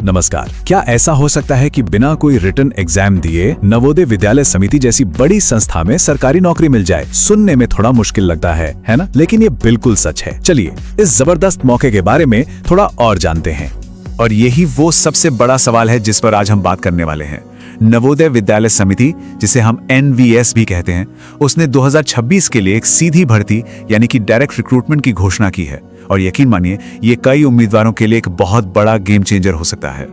नमस्कार। क्या ऐसा हो सकता है कि बिना कोई रिटन एग्जाम दिए नवोदय विद्यालय समिति जैसी बड़ी संस्था में सरकारी नौकरी मिल जाए? सुनने में थोड़ा मुश्किल लगता है ना? लेकिन ये बिल्कुल सच है। चलिए इस जबरदस्त मौके के बारे में थोड़ा और जानते हैं। और यही वो सबसे बड़ा सवाल है जिस पर आज हम बात करने वाले हैं। नवोदय विद्यालय समिति, जिसे हम NVS भी कहते हैं, उसने 2026 के लिए एक सीधी भर्ती यानी कि डायरेक्ट रिक्रूटमेंट की घोषणा की है। और यकीन मानिए ये कई उम्मीदवारों के लिए एक बहुत बड़ा गेम चेंजर हो सकता है।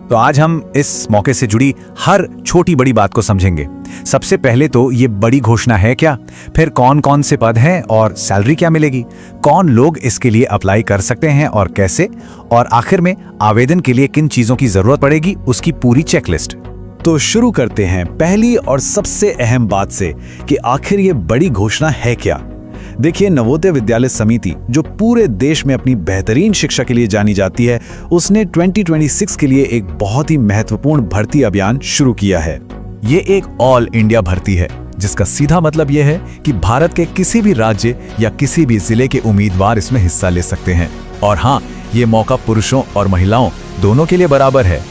तो आज हम इस मौके से जुड़ी हर छोटी बड़ी बात को समझेंगे। सबसे पहले तो ये बड़ी घोषणा है क्या, फिर कौन कौन से पद हैं और सैलरी क्या मिलेगी, कौन लोग इसके लिए अप्लाई कर सकते हैं और कैसे, और आखिर में आवेदन के लिए किन चीजों की जरूरत पड़ेगी, उसकी पूरी चेकलिस्ट। तो शुरू करते हैं पहली और सबसे अहम बात से कि आखिर ये बड़ी घोषणा है क्या। देखिए, नवोदय विद्यालय समिति जो पूरे देश में अपनी बेहतरीन शिक्षा के लिए जानी जाती है, उसने 2026 के लिए एक बहुत ही महत्वपूर्ण भर्ती अभियान शुरू किया है। ये एक ऑल इंडिया भर्ती है, जिसका सीधा मतलब यह है कि भारत के किसी भी राज्य या किसी भी जिले के उम्मीदवार इसमें हिस्सा ले सकते हैं। और हाँ, ये मौका पुरुषों और महिलाओं दोनों के लिए बराबर है।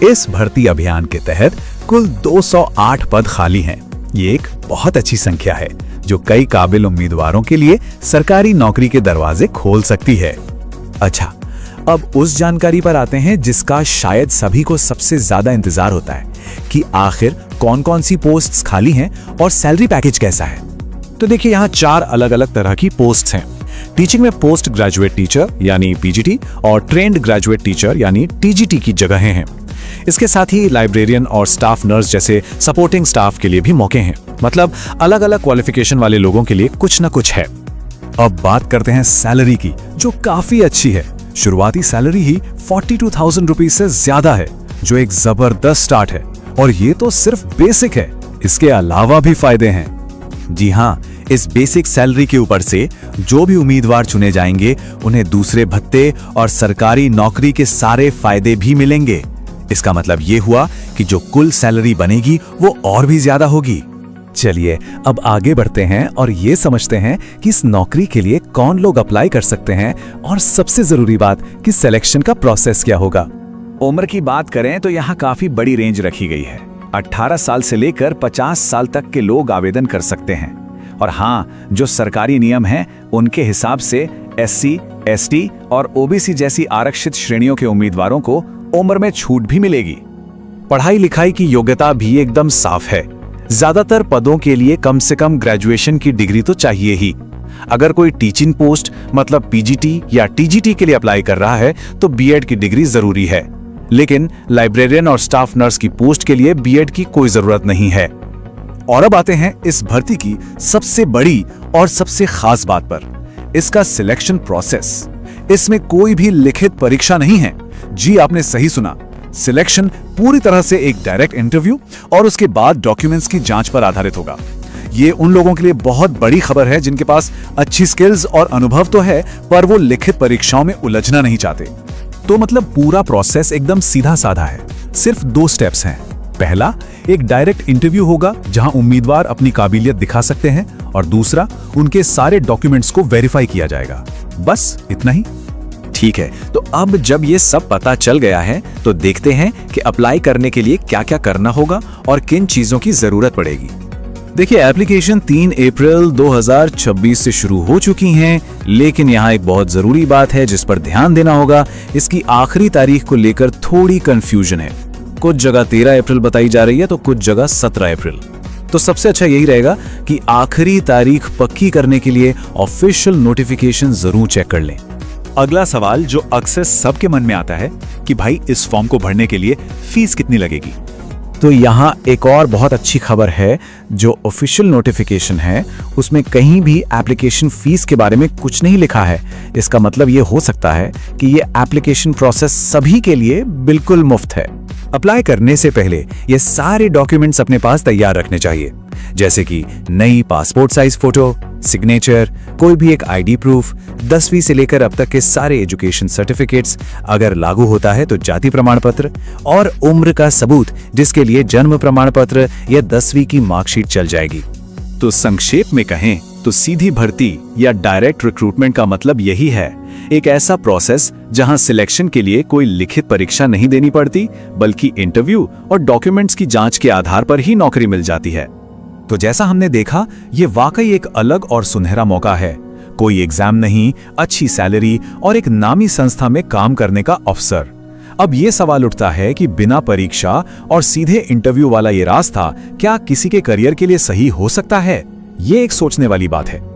इस भर्ती अभियान के तहत कुल 208 पद खाली हैं। ये एक बहुत अच्छी संख्या है जो कई काबिल उम्मीदवारों के लिए सरकारी नौकरी के दरवाजे खोल सकती है। अच्छा, अब उस जानकारी पर आते हैं जिसका शायद सभी को सबसे ज्यादा इंतजार होता है कि आखिर कौन कौन सी पोस्ट्स खाली हैं और सैलरी पैकेज कैसा है। तो देखिए, यहाँ 4 अलग अलग तरह की पोस्ट्स हैं। टीचिंग में पोस्ट ग्रेजुएट टीचर यानी PGT और ट्रेंड ग्रेजुएट टीचर यानी TGT की जगहें हैं। इसके साथ ही लाइब्रेरियन और स्टाफ नर्स जैसे सपोर्टिंग स्टाफ के लिए भी मौके हैं। मतलब अलग अलग क्वालिफिकेशन वाले लोगों के लिए कुछ न कुछ है। अब बात करते हैं सैलरी की, जो काफी अच्छी है। शुरुआती सैलरी ही 42,000 रुपीज से ज्यादा है, जो एक जबरदस्त स्टार्ट है। और ये तो सिर्फ बेसिक है, इसके अलावा भी फायदे हैं। जी हाँ, इस बेसिक सैलरी के ऊपर से जो भी उम्मीदवार चुने जाएंगे उन्हें दूसरे भत्ते और सरकारी नौकरी के सारे फायदे भी मिलेंगे। इसका मतलब ये हुआ कि जो कुल सैलरी बनेगी वो और भी ज्यादा होगी। चलिए अब आगे बढ़ते हैं और ये समझते हैं कि इस नौकरी के लिए कौन लोग अप्लाई कर सकते हैं, और सबसे जरूरी बात कि सिलेक्शन का प्रोसेस क्या होगा। उम्र की बात करें तो यहाँ काफी बड़ी रेंज रखी गई है। 18 साल से लेकर 50 साल तक के लोग आवेदन कर सकते हैं। और हाँ, जो सरकारी नियम हैं उनके हिसाब से SC, ST और OBC जैसी आरक्षित श्रेणियों के उम्मीदवारों को उम्र में छूट भी मिलेगी। पढ़ाई लिखाई की योग्यता भी एकदम साफ है। ज्यादातर पदों के लिए कम से कम ग्रेजुएशन की डिग्री तो चाहिए ही। अगर कोई टीचिंग पोस्ट मतलब PGT या TGT के लिए अप्लाई कर रहा है तो B.Ed की डिग्री जरूरी है। लेकिन लाइब्रेरियन और स्टाफ नर्स की पोस्ट के लिए B.Ed की कोई जरूरत नहीं है। और अब आते हैं इस भर्ती की सबसे बड़ी और सबसे खास बात पर, इसका सिलेक्शन प्रोसेस। इसमें कोई भी लिखित परीक्षा नहीं है। जी आपने सही सुना, सिलेक्शन पूरी तरह से एक डायरेक्ट इंटरव्यू और उसके बाद डॉक्यूमेंट्स की जांच पर आधारित होगा। ये उन लोगों के लिए बहुत बड़ी खबर है जिनके पास अच्छी स्किल्स और अनुभव तो है, पर वो लिखित परीक्षाओं में उलझना नहीं चाहते। तो मतलब पूरा प्रोसेस एकदम सीधा साधा है। सिर्फ 2 स्टेप्स हैं। पहला, एक डायरेक्ट इंटरव्यू होगा जहां उम्मीदवार अपनी काबिलियत दिखा सकते हैं, और दूसरा, उनके सारे डॉक्यूमेंट्स को वेरीफाई किया जाएगा। बस इतना ही। ठीक है, तो अब जब ये सब पता चल गया है तो देखते हैं कि अप्लाई करने के लिए क्या क्या करना होगा और किन चीजों की जरूरत पड़ेगी। देखिए, एप्लीकेशन 3 अप्रैल 2026 से शुरू हो चुकी हैं, लेकिन यहाँ एक बहुत जरूरी बात है जिस पर ध्यान देना होगा। इसकी आखिरी तारीख को लेकर थोड़ी कंफ्यूजन है। कुछ जगह 13 अप्रैल बताई जा रही है तो कुछ जगह 17 अप्रैल। तो सबसे अच्छा यही रहेगा कि आखिरी तारीख पक्की करने के लिए ऑफिशियल नोटिफिकेशन जरूर चेक कर लें। अगला सवाल जो अक्सर सबके मन में आता है कि भाई इस फॉर्म को भरने के लिए फीस कितनी लगेगी। तो यहाँ एक और बहुत अच्छी खबर है। जो ऑफिशियल नोटिफिकेशन है उसमें कहीं भी एप्लीकेशन फीस के बारे में कुछ नहीं लिखा है। इसका मतलब ये हो सकता है कि ये एप्लीकेशन प्रोसेस सभी के लिए बिल्कुल मुफ्त है। अप्लाई करने से पहले ये सारे डॉक्यूमेंट्स अपने पास तैयार रखने चाहिए, जैसे कि नई पासपोर्ट साइज फोटो, सिग्नेचर, कोई भी एक ID प्रूफ, 10वीं से लेकर अब तक के सारे एजुकेशन सर्टिफिकेट्स, अगर लागू होता है तो जाति प्रमाण पत्र, और उम्र का सबूत जिसके लिए जन्म प्रमाण पत्र या 10वीं की मार्कशीट चल जाएगी। तो संक्षेप में कहें तो सीधी भर्ती या डायरेक्ट रिक्रूटमेंट का मतलब यही है एक ऐसा प्रोसेस जहां सिलेक्शन के लिए कोई लिखित परीक्षा नहीं देनी पड़ती, बल्कि इंटरव्यू और डॉक्यूमेंट्स की जांच के आधार पर ही नौकरी मिल जाती है। तो जैसा हमने देखा, ये वाकई एक अलग और सुनहरा मौका है। कोई एग्जाम नहीं, अच्छी सैलरी और एक नामी संस्था में काम करने का अवसर। अब ये सवाल उठता है कि बिना परीक्षा और सीधे इंटरव्यू वाला ये रास्ता क्या किसी के करियर के लिए सही हो सकता है? ये एक सोचने वाली बात है।